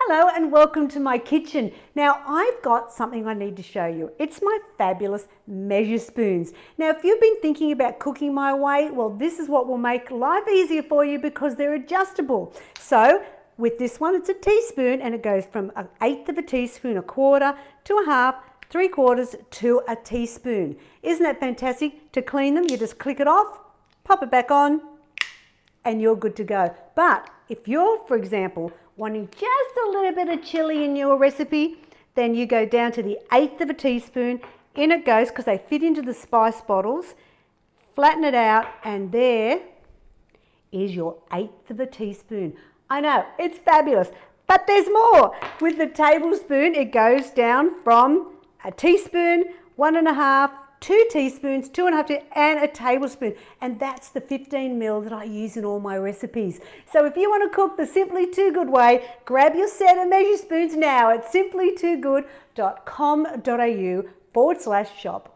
Hello and welcome to my kitchen. Now I've got something I need to show you. It's my fabulous measure spoons. Now if you've been thinking about cooking my way, well this is what will make life easier for you because they're adjustable. So with this one it's a teaspoon and it goes from 1/8 of a teaspoon, 1/4 to 1/2, 3/4 to a teaspoon. Isn't that fantastic? To clean them you just click it off, pop it back on and you're good to go. But if you're, for example, wanting just a little bit of chili in your recipe, then you go down to the 1/8 of a teaspoon. In it goes, because they fit into the spice bottles. Flatten it out and there is your 1/8 of a teaspoon. I know, it's fabulous, but there's more. With the tablespoon, it goes down from a teaspoon, 1 1/2, 2 teaspoons, 2 1/2, and a tablespoon. And that's the 15 ml that I use in all my recipes. So if you want to cook the Simply Too Good way, grab your set of measure spoons now at simplytoogood.com.au/shop.